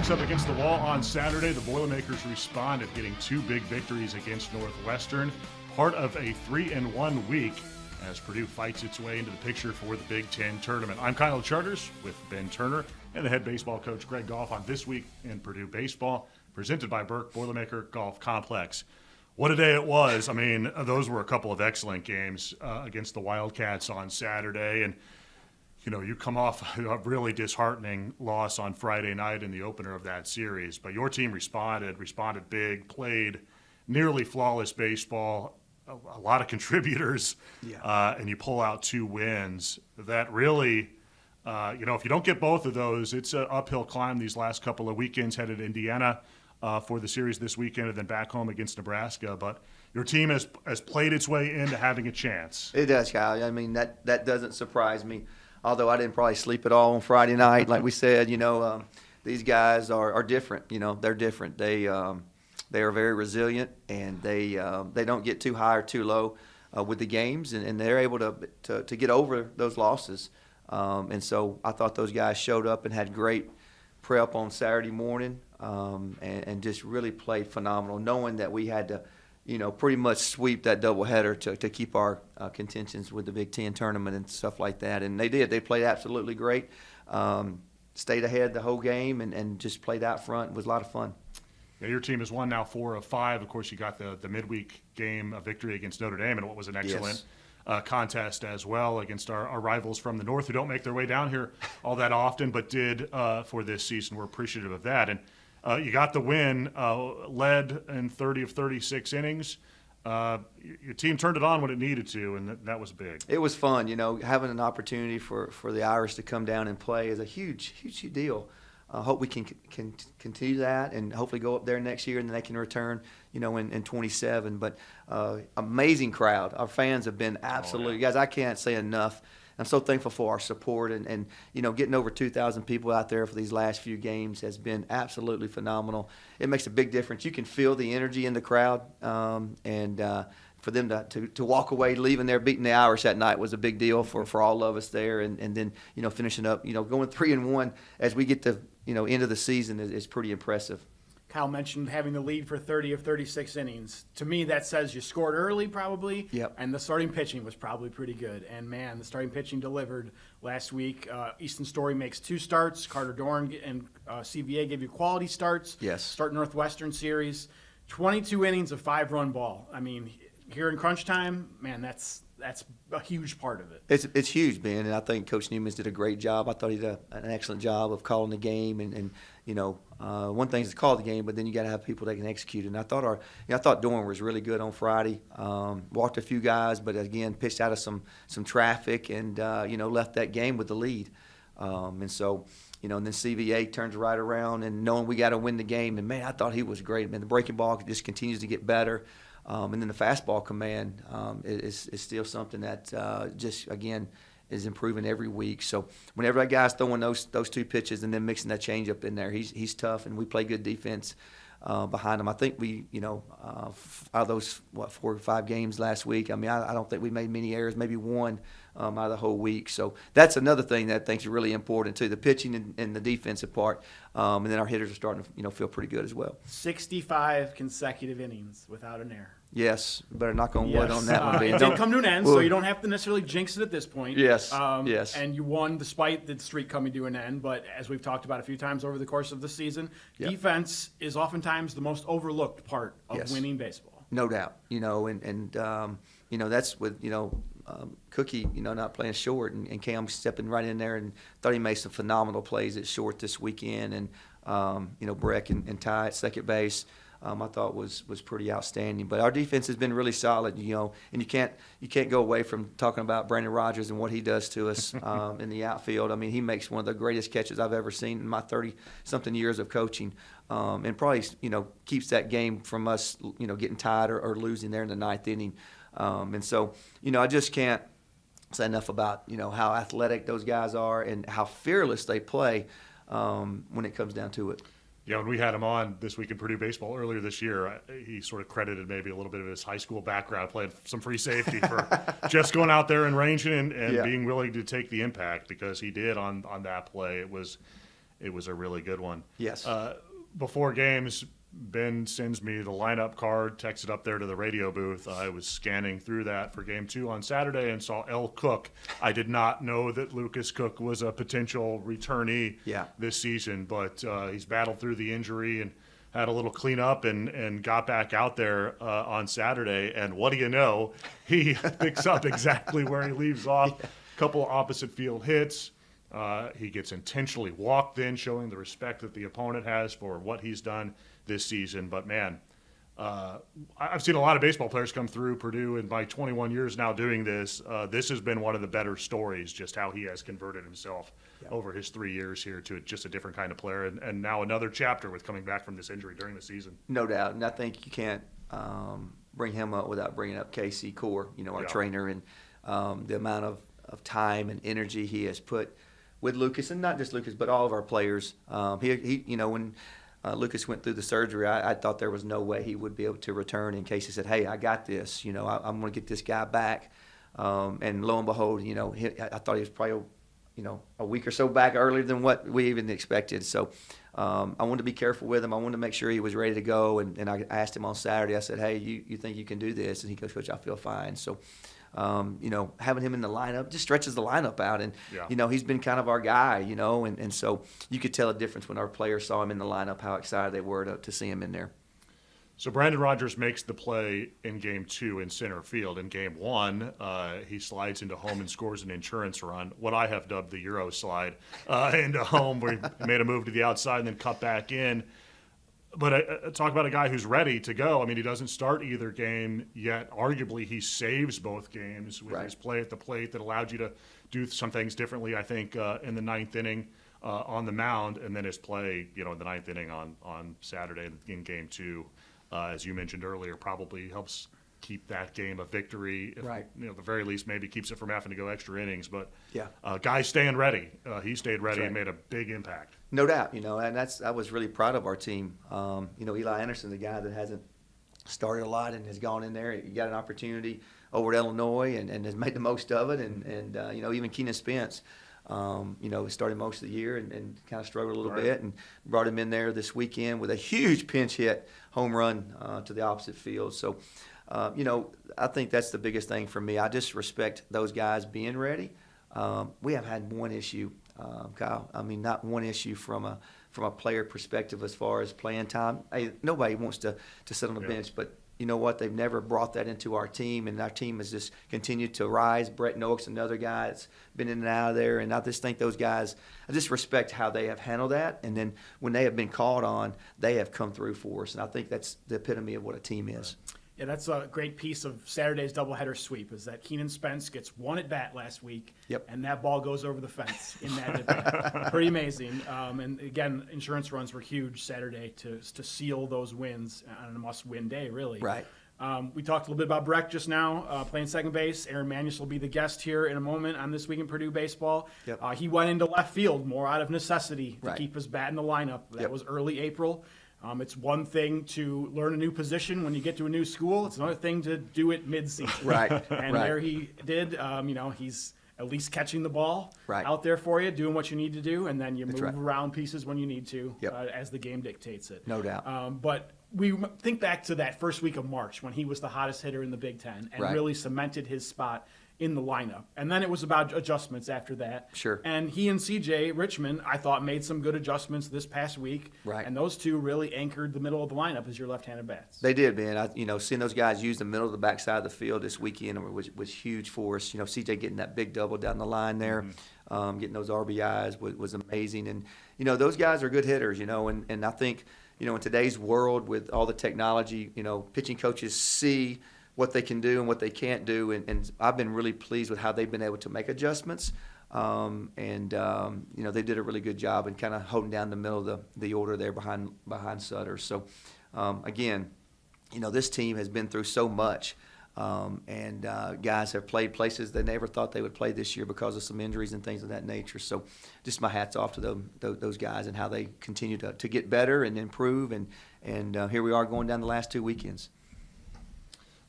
backs up against the wall on Saturday. The Boilermakers responded, getting 2 big victories against Northwestern, part of a 3-1 week as Purdue fights its way into the picture for the Big Ten tournament. I'm Kyle Charters with Ben Turner and the head baseball coach Greg Goff on This Week in Purdue Baseball, presented by Burke Boilermaker Golf Complex. What a day it was. I mean, those were a couple of excellent games against the Wildcats on Saturday. And, you know, you come off a really disheartening loss on Friday night in the opener of that series. But your team responded big, played nearly flawless baseball, a lot of contributors, and you pull out 2 wins. That really, if you don't get both of those, it's an uphill climb these last couple of weekends, headed to Indiana for the series this weekend and then back home against Nebraska. But your team has played its way into having a chance. It does, Kyle. I mean, that doesn't surprise me. Although I didn't probably sleep at all on Friday night. Like we said, these guys are different. They're different. They are very resilient, and they don't get too high or too low with the games, and they're able to get over those losses. And so I thought those guys showed up and had great prep on Saturday morning, and just really played phenomenal, knowing that we had to, pretty much sweep that doubleheader to keep our contentions with the Big Ten tournament and stuff like that. And they did. They played absolutely great. Stayed ahead the whole game and just played out front. It was a lot of fun. Yeah, your team has won now 4 of 5. Of course, you got the midweek game victory against Notre Dame, and what was an excellent contest as well against our rivals from the north, who don't make their way down here all that often, but did for this season. We're appreciative of that. And you got the win, led in 30 of 36 innings. Your team turned it on when it needed to, and that was big. It was fun. Having an opportunity for the Irish to come down and play is a huge deal. Hope we can continue that and hopefully go up there next year, and then they can return, in 27. But amazing crowd. Our fans have been absolutely, guys, I can't say enough. I'm so thankful for our support, and getting over 2,000 people out there for these last few games has been absolutely phenomenal. It makes a big difference. You can feel the energy in the crowd, and for them to walk away, leaving there, beating the Irish that night was a big deal for all of us there, and then finishing up, going 3-1 as we get to end of the season is pretty impressive. Kyle mentioned having the lead for 30 of 36 innings. To me, that says you scored early probably, and the starting pitching was probably pretty good. And, man, the starting pitching delivered last week. Easton Story makes 2 starts. Carter Dorn and CVA gave you quality starts. Yes. Start Northwestern series. 22 innings of 5-run ball. I mean, here in crunch time, man, that's a huge part of it. It's huge, Ben, and I think Coach Neiman's did a great job. I thought he did an excellent job of calling the game, and one thing is to call the game, but then you got to have people that can execute. And I thought Dorn was really good on Friday. Walked a few guys, but again pitched out of some traffic, and left that game with the lead. And so. And then CVA turns right around, and knowing we got to win the game. And, man, I thought he was great. Man, the breaking ball just continues to get better. And then the fastball command is still something that just, again, is improving every week. So whenever that guy's throwing those 2 pitches and then mixing that changeup in there, he's tough, and we play good defense behind him. I think we, out of those, 4 or 5 games last week, I mean, I don't think we made many errors, maybe 1 out of the whole week. So that's another thing that I think is really important, too, the pitching and the defensive part. And then our hitters are starting to, feel pretty good as well. 65 consecutive innings without an error. Yes, better knock on wood on that one, Ben. It did come to an end, so you don't have to necessarily jinx it at this point. Yes, yes. And you won despite the streak coming to an end. But as we've talked about a few times over the course of the season, defense is oftentimes the most overlooked part of winning baseball. No doubt. And that's with, Cookie, not playing short, and Cam stepping right in there, and thought he made some phenomenal plays at short this weekend. And, Breck and Ty at second base. I thought was pretty outstanding. But our defense has been really solid, and you can't go away from talking about Brandon Rogers and what he does to us in the outfield. I mean, he makes one of the greatest catches I've ever seen in my 30-something years of coaching, and probably keeps that game from us getting tied or losing there in the 9th inning. And so I just can't say enough about how athletic those guys are and how fearless they play when it comes down to it. Yeah, when we had him on This Week in Purdue Baseball earlier this year, he sort of credited maybe a little bit of his high school background, playing some free safety, for just going out there and ranging and being willing to take the impact, because he did on that play. it was a really good one. Yes. Before games, Ben sends me the lineup card, texted up there to the radio booth. I was scanning through that for game 2 on Saturday and saw L. Cook. I did not know that Lucas Cook was a potential returnee this season, but he's battled through the injury and had a little cleanup and got back out there on Saturday. And what do you know? He picks up exactly where he leaves off. A couple of opposite field hits. He gets intentionally walked in, showing the respect that the opponent has for what he's done this season. But, man, I've seen a lot of baseball players come through Purdue in my 21 years now doing this. This has been one of the better stories, just how he has converted himself over his 3 years here to just a different kind of player. And now another chapter with coming back from this injury during the season. No doubt. And I think you can't bring him up without bringing up Casey Core, our trainer, and the amount of time and energy he has put with Lucas, and not just Lucas, but all of our players. When Lucas went through the surgery, I thought there was no way he would be able to return. And Casey said, "Hey, I got this. I'm going to get this guy back." And lo and behold, I thought he was probably, a week or so back earlier than what we even expected. So I wanted to be careful with him. I wanted to make sure he was ready to go. And I asked him on Saturday. I said, "Hey, you think you can do this?" And he goes, "Coach, I feel fine." So. Having him in the lineup just stretches the lineup out. And, he's been kind of our guy, and so you could tell a difference when our players saw him in the lineup, how excited they were to see him in there. So Brandon Rogers makes the play in game 2 in center field. In game 1, he slides into home and scores an insurance run, what I have dubbed the Euro slide, into home, where he made a move to the outside and then cut back in. But talk about a guy who's ready to go. I mean, he doesn't start either game yet. Arguably, he saves both games with his play at the plate that allowed you to do some things differently, I think, in the 9th inning on the mound, and then his play, in the 9th inning on Saturday in game 2, as you mentioned earlier, probably helps keep that game a victory. If, at the very least, maybe keeps it from having to go extra innings. But guys staying ready. He stayed ready and made a big impact. No doubt, and I was really proud of our team. Eli Anderson, the guy that hasn't started a lot and has gone in there, he got an opportunity over at Illinois and has made the most of it. And even Keenan Spence, started most of the year and kind of struggled a little bit, and brought him in there this weekend with a huge pinch hit home run to the opposite field. So, I think that's the biggest thing for me. I just respect those guys being ready. We have had one issue, Kyle. I mean, not one issue from a player perspective as far as playing time. Hey, nobody wants to sit on the bench, but you know what? They've never brought that into our team, and our team has just continued to rise. Brett Noak's another guy that's been in and out of there, and I just think those guys, I just respect how they have handled that. And then when they have been called on, they have come through for us, and I think that's the epitome of what a team is. Yeah, that's a great piece of Saturday's doubleheader sweep, is that Keenan Spence gets one at bat last week, and that ball goes over the fence in that at bat. Pretty amazing. And again, insurance runs were huge Saturday to seal those wins on a must-win day, really. Right. We talked a little bit about Breck just now, playing second base. Aaron Manias will be the guest here in a moment on This Week in Purdue Baseball. He went into left field more out of necessity to keep his bat in the lineup. That was early April. It's one thing to learn a new position when you get to a new school. It's another thing to do it mid-season. And there he did. He's at least catching the ball out there for you, doing what you need to do, and then you move around pieces when you need to as the game dictates it. No doubt. But we think back to that first week of March when he was the hottest hitter in the Big Ten and really cemented his spot in the lineup. And then it was about adjustments after that. Sure. And he and CJ Richmond, I thought, made some good adjustments this past week. And those two really anchored the middle of the lineup as your left-handed bats. They did, man. Seeing those guys use the middle of the backside of the field this weekend was huge for us. CJ getting that big double down the line there, getting those RBIs was amazing. And, those guys are good hitters, and I think, in today's world with all the technology, pitching coaches see what they can do and what they can't do, and I've been really pleased with how they've been able to make adjustments, they did a really good job in kind of holding down the middle of the order there behind Sutter. So again, this team has been through so much, and guys have played places they never thought they would play this year because of some injuries and things of that nature. So just my hat's off to those guys and how they continue to get better and improve, and here we are going down the last 2 weekends.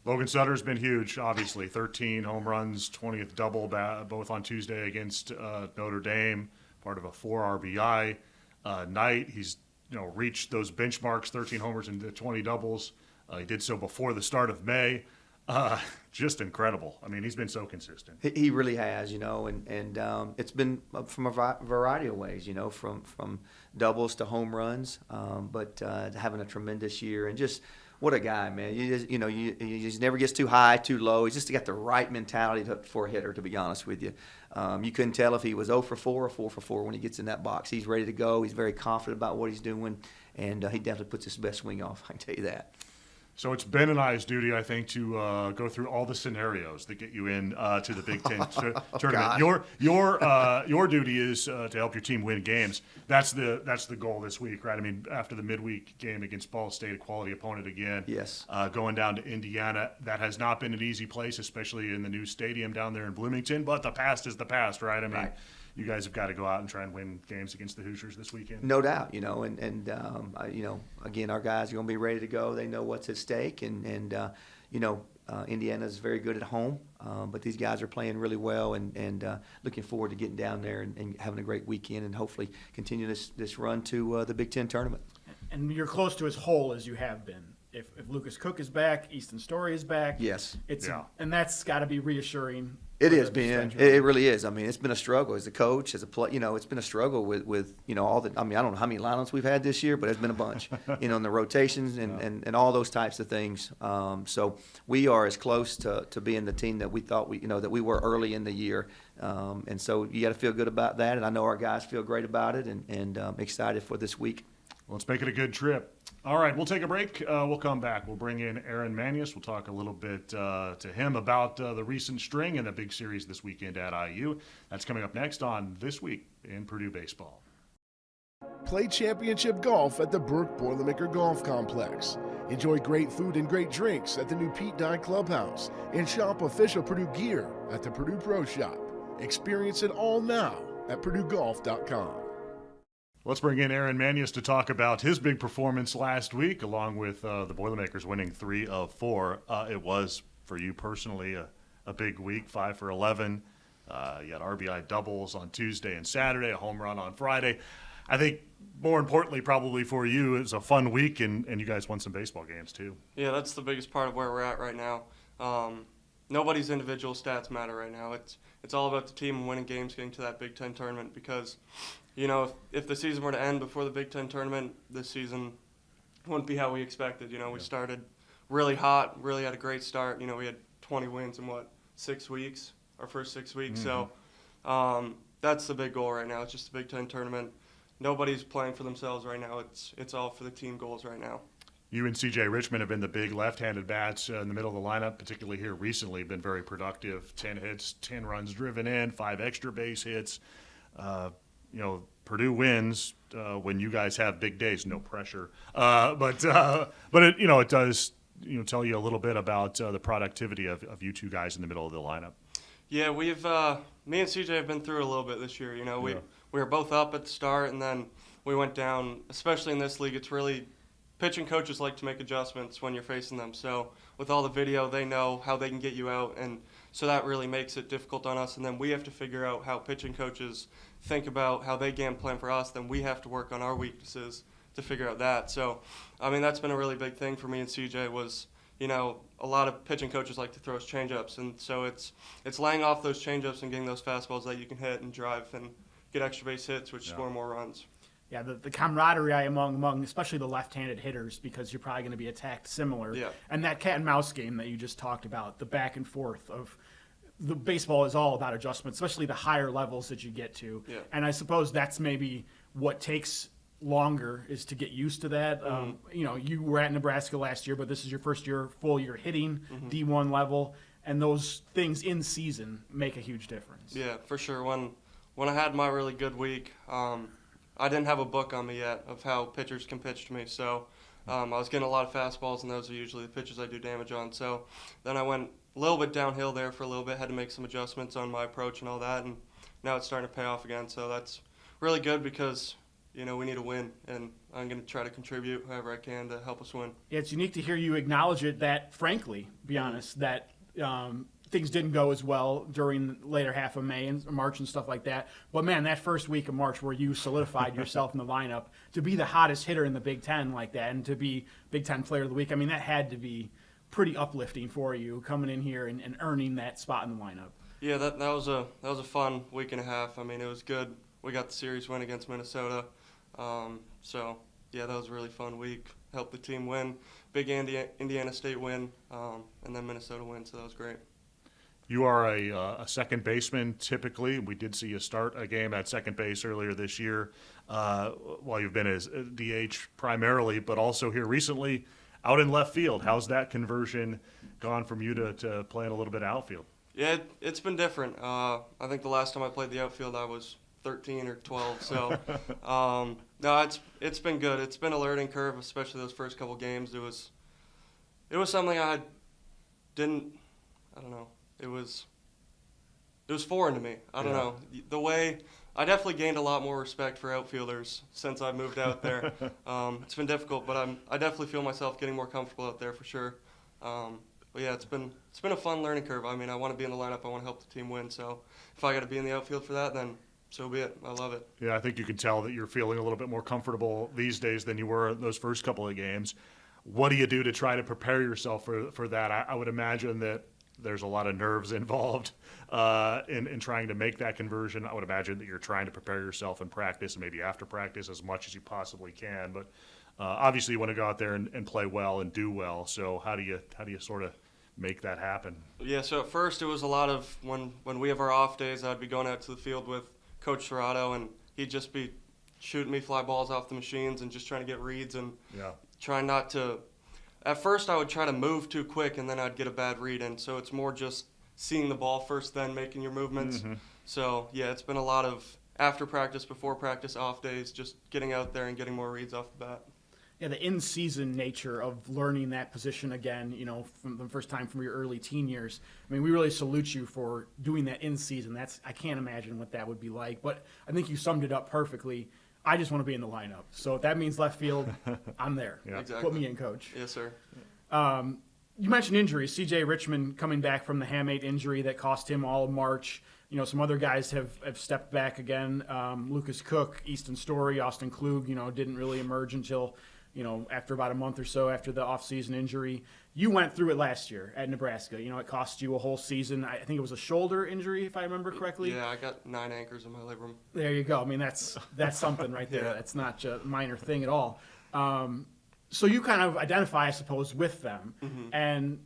Logan Sutter's been huge, obviously. 13 home runs, 20th double, both on Tuesday against Notre Dame, part of a 4 RBI night. He's reached those benchmarks, 13 homers and 20 doubles. He did so before the start of May. Just incredible. I mean, he's been so consistent. He really has, and it's been from a variety of ways, from doubles to home runs, but having a tremendous year and just what a guy, man. He just never gets too high, too low. He's just got the right mentality for a hitter, to be honest with you. You couldn't tell if he was 0 for 4 or 4 for 4 when he gets in that box. He's ready to go. He's very confident about what he's doing, and he definitely puts his best swing off, I can tell you that. So it's Ben and I's duty, I think, to go through all the scenarios that get you in to the Big Ten tournament. Your duty is to help your team win games. That's the goal this week, right? I mean, after the midweek game against Ball State, a quality opponent again. Yes. Going down to Indiana, that has not been an easy place, especially in the new stadium down there in Bloomington. But the past is the past, right? I mean. Right. You guys have got to go out and try and win games against the Hoosiers this weekend. No doubt, again, our guys are going to be ready to go. They know what's at stake, Indiana's very good at home, but these guys are playing really well, and looking forward to getting down there and having a great weekend, and hopefully continue this run to the Big Ten tournament. And you're close to as whole as you have been. If Lucas Cook is back, Easton Story is back. Yes. And that's got to be reassuring. It is, Ben. It really is. I mean, it's been a struggle as a coach, as a play. It's been a struggle with all the. I mean, I don't know how many lineups we've had this year, but it's been a bunch. In the rotations and all those types of things. So we are as close to being the team that we thought that we were early in the year. And so you got to feel good about that. And I know our guys feel great about it, and excited for this week. Well, let's make it a good trip. All right, we'll take a break. We'll come back. We'll bring in Aaron Manias. We'll talk a little bit to him about the recent string and the big series this weekend at IU. That's coming up next on This Week in Purdue Baseball. Play championship golf at the Burke Boilermaker Golf Complex. Enjoy great food and great drinks at the new Pete Dye Clubhouse. And shop official Purdue gear at the Purdue Pro Shop. Experience it all now at PurdueGolf.com. Let's bring in Aaron Manias to talk about his big performance last week, along with the Boilermakers winning 3 of 4. It was, for you personally, a big week, 5 for 11. You had RBI doubles on Tuesday and Saturday, a home run on Friday. I think more importantly probably for you, it was a fun week, and you guys won some baseball games too. Yeah, that's the biggest part of where we're at right now. Nobody's individual stats matter right now. It's all about the team and winning games, getting to that Big Ten tournament because – if the season were to end before the Big Ten tournament, this season wouldn't be how we expected. We started really hot, really had a great start. We had 20 wins in, 6 weeks, our first 6 weeks. Mm-hmm. So that's the big goal right now. It's just the Big Ten tournament. Nobody's playing for themselves right now. It's all for the team goals right now. You and C.J. Richmond have been the big left-handed bats in the middle of the lineup, particularly here recently, been very productive. 10 hits, 10 runs driven in, 5 extra base hits. Purdue wins when you guys have big days. No pressure, but it does tell you a little bit about the productivity of you two guys in the middle of the lineup. Yeah, we've me and CJ have been through it a little bit this year. We were both up at the start, and then we went down. Especially in this league, it's really pitching coaches like to make adjustments when you're facing them. So with all the video, they know how they can get you out, and so that really makes it difficult on us. And then we have to figure out how pitching coaches think about how they game plan for us. Then we have to work on our weaknesses to figure out that. So, I mean, that's been a really big thing for me and CJ was, a lot of pitching coaches like to throw us changeups. And so it's laying off those changeups and getting those fastballs that you can hit and drive and get extra base hits, which score more runs. Yeah, the camaraderie among especially the left-handed hitters, because you're probably going to be attacked similar. Yeah. And that cat and mouse game that you just talked about, the back and forth of the baseball is all about adjustment, especially the higher levels that you get to. Yeah. And I suppose that's maybe what takes longer is to get used to that. Mm-hmm. You were at Nebraska last year, but this is your first full year hitting D1 level, and those things in season make a huge difference. Yeah, for sure. When I had my really good week, I didn't have a book on me yet of how pitchers can pitch to me, so I was getting a lot of fastballs, and those are usually the pitches I do damage on. So then I went a little bit downhill there for a little bit, had to make some adjustments on my approach and all that, and now it's starting to pay off again. So that's really good because, we need a win, and I'm going to try to contribute however I can to help us win. Yeah, it's unique to hear you acknowledge it that, frankly, be honest, that things didn't go as well during the later half of May and March and stuff like that. But, man, that first week of March where you solidified yourself in the lineup to be the hottest hitter in the Big Ten like that and to be Big Ten Player of the Week, I mean, that had to be pretty uplifting for you coming in here and earning that spot in the lineup. Yeah, that was a fun week and a half. I mean, it was good. We got the series win against Minnesota. So, yeah, that was a really fun week. Helped the team win. Big Indiana State win, and then Minnesota win, so that was great. You are a second baseman typically. We did see you start a game at second base earlier this year while you've been as DH primarily, but also here recently out in left field. How's that conversion gone from you to playing a little bit outfield? Yeah, it's been different. I think the last time I played the outfield I was 13 or 12, so no, it's been good. It's been a learning curve, especially those first couple games. It was something I don't know. It was foreign to me. I don't know. The way I definitely gained a lot more respect for outfielders since I moved out there. It's been difficult, but I definitely feel myself getting more comfortable out there for sure. But yeah, it's been a fun learning curve. I mean, I want to be in the lineup. I want to help the team win. So if I got to be in the outfield for that, then so be it. I love it. Yeah, I think you can tell that you're feeling a little bit more comfortable these days than you were those first couple of games. What do you do to try to prepare yourself for that? I would imagine that there's a lot of nerves involved in trying to make that conversion. I would imagine that you're trying to prepare yourself in practice and maybe after practice as much as you possibly can. But obviously you want to go out there and play well and do well. So how do you sort of make that happen? Yeah, so at first it was a lot of when we have our off days, I'd be going out to the field with Coach Serrato, and he'd just be shooting me fly balls off the machines and just trying to get reads and trying not to – at first I would try to move too quick and then I'd get a bad read, and so it's more just seeing the ball first, then making your movements. Mm-hmm. So, yeah, it's been a lot of after practice, before practice, off days, just getting out there and getting more reads off the bat. Yeah, the in-season nature of learning that position again, you know, from the first time from your early teen years. I mean, we really salute you for doing that in-season. I can't imagine what that would be like, but I think you summed it up perfectly. I just want to be in the lineup. So if that means left field, I'm there. Yeah. Exactly. Put me in, Coach. Yes, sir. You mentioned injuries. C.J. Richmond coming back from the hamate injury that cost him all of March. You know, some other guys have stepped back again. Lucas Cook, Easton Story, Austin Klug, you know, didn't really emerge until – you know, after about a month or so after the off-season injury. You went through it last year at Nebraska. You know, it cost you a whole season. I think it was a shoulder injury, if I remember correctly. Yeah, I got 9 anchors in my labrum. There you go. I mean, that's something right there. Yeah. That's not a minor thing at all. So you kind of identify, I suppose, with them. Mm-hmm. And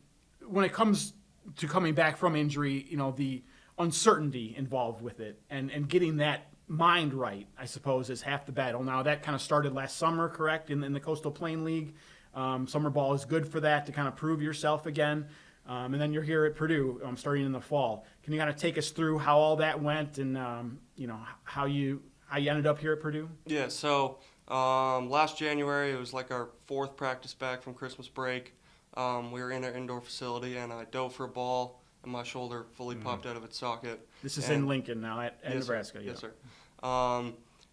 when it comes to coming back from injury, you know, the uncertainty involved with it and getting that mind right, I suppose, is half the battle. Now, that kind of started last summer, correct, in the Coastal Plain League. Summer ball is good for that, to kind of prove yourself again. And then you're here at Purdue starting in the fall. Can you kind of take us through how all that went and, you know, how you ended up here at Purdue? Yeah, so last January, it was like our 4th practice back from Christmas break. We were in our indoor facility, and I dove for a ball, and my shoulder fully popped out of its socket. This is in Lincoln now at yes, Nebraska. Sir. Yeah. Yes, sir.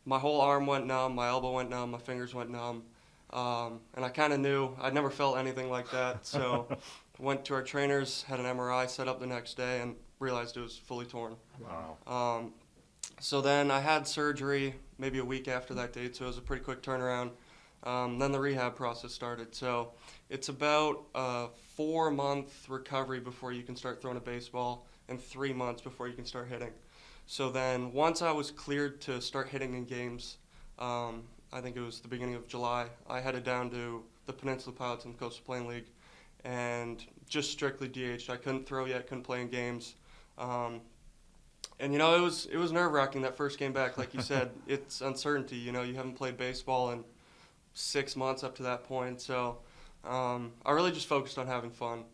My whole arm went numb, my elbow went numb, my fingers went numb. And I kind of knew. I'd never felt anything like that. So went to our trainers, had an MRI set up the next day, and realized it was fully torn. Wow. So then I had surgery maybe a week after that date, so it was a pretty quick turnaround. Then the rehab process started. So it's about a 4-month recovery before you can start throwing a baseball and 3 months before you can start hitting. So then once I was cleared to start hitting in games, I think it was the beginning of July, I headed down to the Peninsula Pilots in the Coastal Plain League and just strictly DH'd. I couldn't throw yet, couldn't play in games. And, you know, it was nerve-wracking that first game back. Like you said, it's uncertainty. You know, you haven't played baseball in 6 months up to that point. So I really just focused on having fun.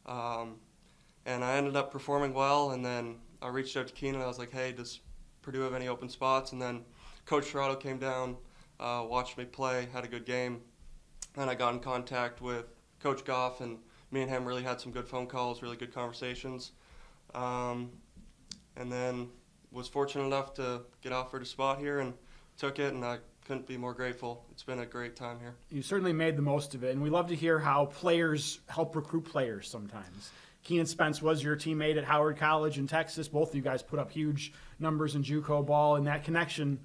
And I ended up performing well, and then I reached out to Keenan. I was like, hey, does Purdue have any open spots? And then Coach Serrato came down, watched me play, had a good game. And I got in contact with Coach Goff, and me and him really had some good phone calls, really good conversations. And then was fortunate enough to get offered a spot here and took it, and I couldn't be more grateful. It's been a great time here. You certainly made the most of it, and we love to hear how players help recruit players sometimes. Keenan Spence was your teammate at Howard College in Texas. Both of you guys put up huge numbers in JUCO ball, and that connection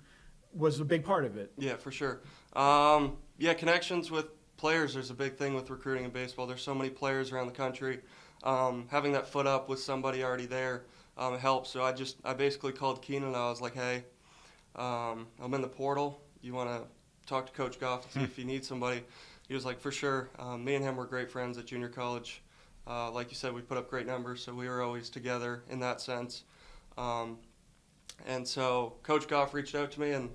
was a big part of it. Yeah, for sure. Connections with players is a big thing with recruiting in baseball. There's so many players around the country. Having that foot up with somebody already there helps. So I basically called Keenan and I was like, hey, I'm in the portal. You want to talk to Coach Goff and see if you need somebody? He was like, for sure. Me and him were great friends at junior college. Like you said, we put up great numbers, so we were always together in that sense. And so Coach Goff reached out to me, and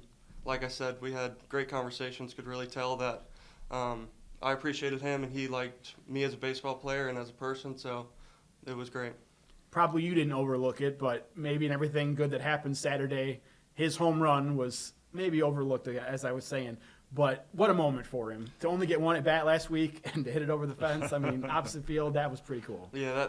like I said, we had great conversations, could really tell that I appreciated him, and he liked me as a baseball player and as a person, so it was great. Probably you didn't overlook it, but maybe in everything good that happened Saturday, his home run was maybe overlooked, as I was saying. But what a moment for him. To only get one at bat last week and to hit it over the fence, I mean, opposite field, that was pretty cool. Yeah,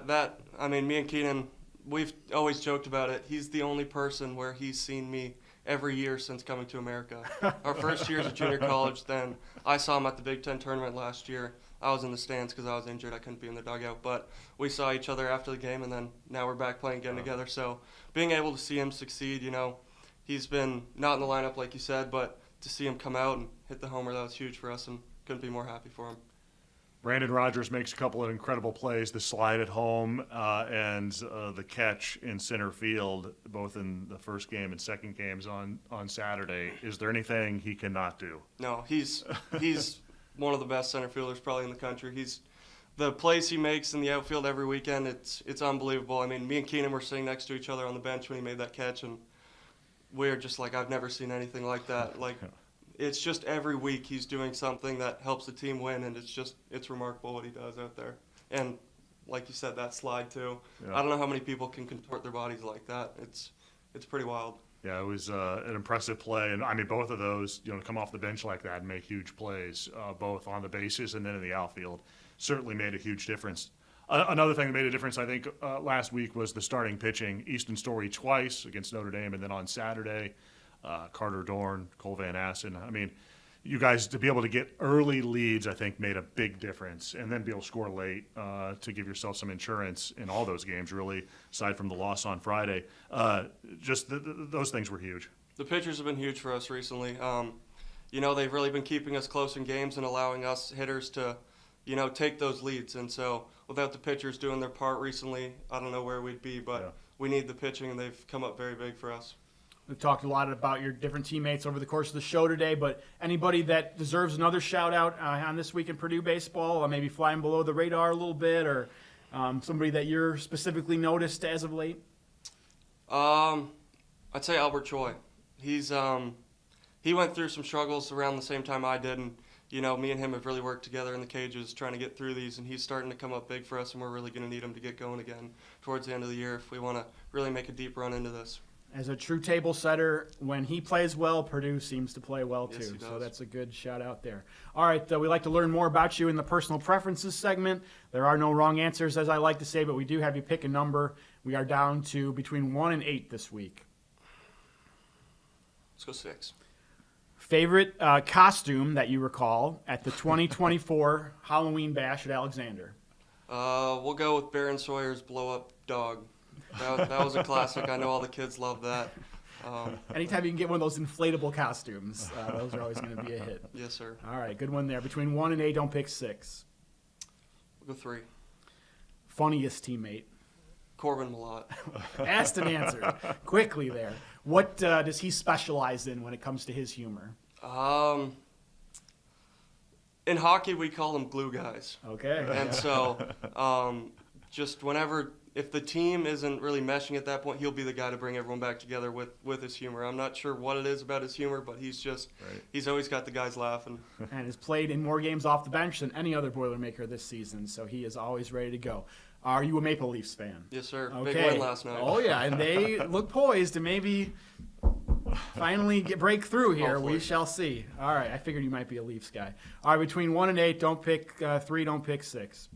me and Keenan, we've always joked about it. He's the only person where he's seen me every year since coming to America. Our first years at junior college, then I saw him at the Big Ten tournament last year. I was in the stands because I was injured. I couldn't be in the dugout. But we saw each other after the game, and then now we're back playing again together. So being able to see him succeed, he's been not in the lineup like you said, but to see him come out and hit the homer, that was huge for us, and couldn't be more happy for him. Brandon Rogers makes a couple of incredible plays, the slide at home and the catch in center field, both in the first game and second games on Saturday. Is there anything he cannot do? No, he's one of the best center fielders probably in the country. The plays he makes in the outfield every weekend, it's unbelievable. I mean, me and Keenan were sitting next to each other on the bench when he made that catch, and we're just like, I've never seen anything like that. Like, it's just every week he's doing something that helps the team win, and it's remarkable what he does out there. And like you said, that slide too. Yeah. I don't know how many people can contort their bodies like that. It's pretty wild. Yeah, it was an impressive play, and I mean both of those, come off the bench like that and make huge plays, both on the bases and then in the outfield, certainly made a huge difference. Another thing that made a difference, I think, last week was the starting pitching. Easton Story twice against Notre Dame, and then on Saturday, Carter Dorn, Cole Van Assen. I mean, you guys, to be able to get early leads, I think, made a big difference, and then be able to score late to give yourself some insurance in all those games, really, aside from the loss on Friday. Those things were huge. The pitchers have been huge for us recently. They've really been keeping us close in games and allowing us hitters to, take those leads. And so without the pitchers doing their part recently, I don't know where we'd be, but we need the pitching, and they've come up very big for us. We've talked a lot about your different teammates over the course of the show today, but anybody that deserves another shout-out on This Week in Purdue Baseball, maybe flying below the radar a little bit, or somebody that you're specifically noticed as of late? I'd say Albert Choi. He went through some struggles around the same time I did, and me and him have really worked together in the cages trying to get through these, and he's starting to come up big for us, and we're really going to need him to get going again towards the end of the year if we want to really make a deep run into this. As a true table setter, when he plays well, Purdue seems to play well too. Yes, he does. So that's a good shout out there. All right, we'd like to learn more about you in the personal preferences segment. There are no wrong answers, as I like to say, but we do have you pick a number. We are down to between 1 and 8 this week. Let's go 6. Favorite costume that you recall at the 2024 Halloween Bash at Alexander? We'll go with Baron Sawyer's blow-up dog. That was a classic. I know all the kids love that. Anytime you can get one of those inflatable costumes, those are always going to be a hit. Yes, sir. All right, good one there. Between 1 and 8, don't pick 6. We'll go 3. Funniest teammate? Corbin Malott. Asked and answered quickly there. What does he specialize in when it comes to his humor? In hockey, we call them glue guys. Okay. And so just whenever, if the team isn't really meshing at that point, he'll be the guy to bring everyone back together with his humor. I'm not sure what it is about his humor, but he's always got the guys laughing. And has played in more games off the bench than any other Boilermaker this season, so he is always ready to go. Are you a Maple Leafs fan? Yes, sir. Okay. Big win last night. Oh, yeah, and they look poised to maybe finally break through here. Hopefully. We shall see. All right, I figured you might be a Leafs guy. All right, between 1 and 8, don't pick 3, don't pick 6.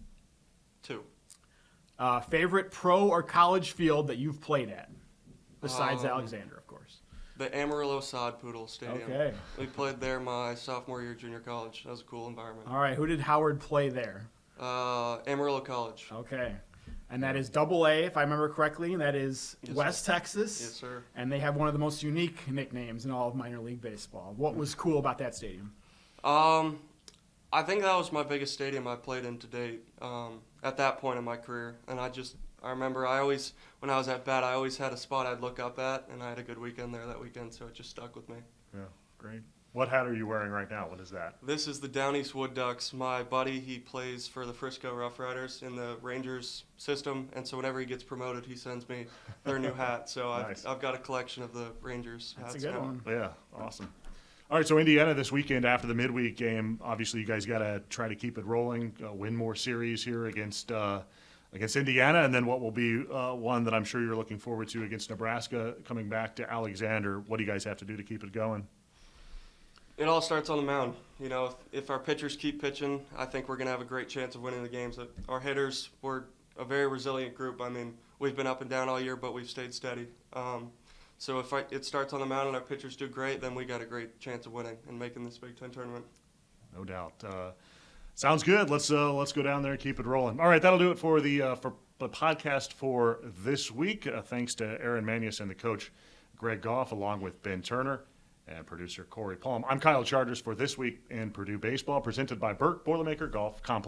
2. Favorite pro or college field that you've played at, besides Alexander, of course? The Amarillo Sod Poodle Stadium. Okay. We played there my sophomore year of junior college. That was a cool environment. All right, who did Howard play there? Amarillo College. Okay. And that is AA, if I remember correctly. And that is West Texas. Yes, sir. And they have one of the most unique nicknames in all of minor league baseball. What was cool about that stadium? I think that was my biggest stadium I played in to date at that point in my career. And I remember when I was at bat, I always had a spot I'd look up at, and I had a good weekend there that weekend, so it just stuck with me. Yeah, great. What hat are you wearing right now? What is that? This is the Down East Wood Ducks. My buddy, he plays for the Frisco Rough Riders in the Rangers system, and so whenever he gets promoted, he sends me their new hat. So Nice. I've got a collection of the Rangers hats. That's a good now. one. Yeah, awesome. All right, so Indiana this weekend after the midweek game, obviously you guys got to try to keep it rolling, win more series here against Indiana, and then what will be one that I'm sure you're looking forward to against Nebraska coming back to Alexander. What do you guys have to do to keep it going? It all starts on the mound. If our pitchers keep pitching, I think we're going to have a great chance of winning the games. Our hitters, we're a very resilient group. I mean, we've been up and down all year, but we've stayed steady. So if it starts on the mound and our pitchers do great, then we got a great chance of winning and making this Big Ten tournament. No doubt. Sounds good. Let's go down there and keep it rolling. All right, that'll do it for the podcast for this week. Thanks to Aaron Manias and the coach Greg Goff, along with Ben Turner and producer Corey Palm. I'm Kyle Charters for This Week in Purdue Baseball, presented by Burke Boilermaker Golf Complex.